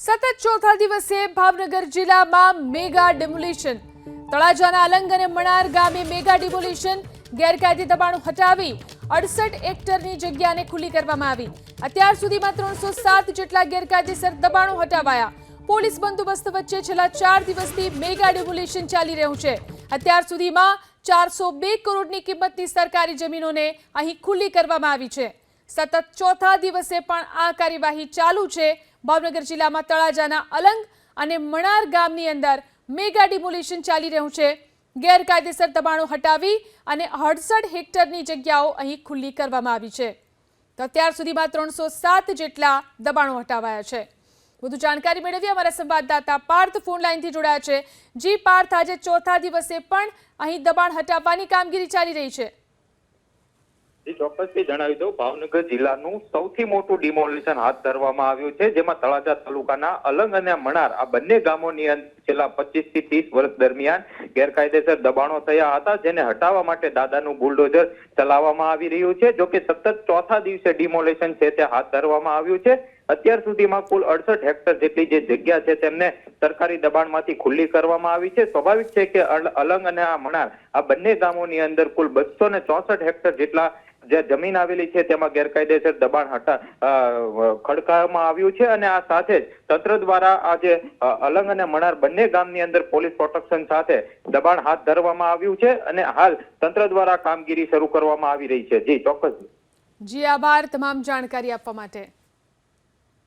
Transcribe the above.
સતત ચોથા દિવસે ભાવનગર જિલ્લામાં મેગા ડિમોલિશન। તળાજાના અલંગ અને મણાર ગામે મેગા ડિમોલિશન। ગેરકાયદે દબાણો હટાવી 68 હેક્ટરની જગ્યાને ખુલ્લી કરવામાં આવી। અત્યાર સુધીમાં 307 જેટલા ગેરકાયદેસર દબાણો હટાવાયા। પોલીસ બંદોબસ્ત વચ્ચે છેલ્લા 4 દિવસથી મેગા ડિમોલિશન ચાલી રહ્યું છે। અત્યાર સુધીમાં 402 કરોડની કિંમતની સરકારી જમીનોને અહીં ખુલ્લી કરવામાં આવી છે। સતત ચોથા દિવસે પણ આ કાર્યવાહી ચાલુ છે। ભાવનગર જિલ્લામાં તળાજાના અલંગ અને મણાર ગામની અંદર મેગા ડિમોલિશન ચાલી રહ્યું છે। ગેરકાયદેસર દબાણો હટાવી અને 68 હેક્ટરની જગ્યાઓ અહીં ખુલ્લી કરવામાં આવી છે। તો અત્યાર સુધીમાં 307 જેટલા દબાણો હટાવાયા છે। વધુ જાણકારી મેળવી અમારા સંવાદદાતા પાર્થ ફોન લાઈનથી જોડાયા છે। જી પાર્થ, આજે ચોથા દિવસે પણ અહીં દબાણ હટાવવાની કામગીરી ચાલી રહી છે। ચોક્કસથી જણાવી દઉં, ભાવનગર જિલ્લાનું સૌથી મોટું ડિમોલિશન હાથ ધરવામાં આવ્યું છે, જેમાં તળાજા તાલુકાના અલંગ અને મણાર આ બંને ગામોની અંદર છેલ્લા 25 થી 30 વર્ષ દરમિયાન ગેરકાયદેસર દબાણો થયા હતા, જેને હટાવવા માટે દાદાનું બુલડોઝર ચલાવવામાં આવી રહ્યું છે। જો કે સતત ચોથા દિવસે ડિમોલિશન છે તે હાથ ધરવામાં આવ્યું છે। અત્યાર સુધીમાં કુલ 68 હેક્ટર જેટલી જે જગ્યા છે તેમને સરકારી દબાણમાંથી ખુલ્લી કરવામાં આવી છે। સ્વાભાવિક છે કે અલંગ અને આ મણાર આ બંને ગામોની અંદર કુલ 264 હેક્ટર જેટલા જે જમીન આવેલી છે તેમાં ગેરકાયદેસર દબાણ ખડકાવવામાં આવ્યું છે। અને આ સાથે જ તંત્ર દ્વારા આજે અલંગ અને મણાર બંને ગામની અંદર પોલીસ પ્રોટેક્શન સાથે દબાણ હાથ ધરવામાં આવ્યું છે અને હાલ તંત્ર દ્વારા કામગીરી શરૂ કરવામાં આવી રહી છે। જી ચોક્કસ। જી આભાર તમામ જાણકારી આપવા માટે।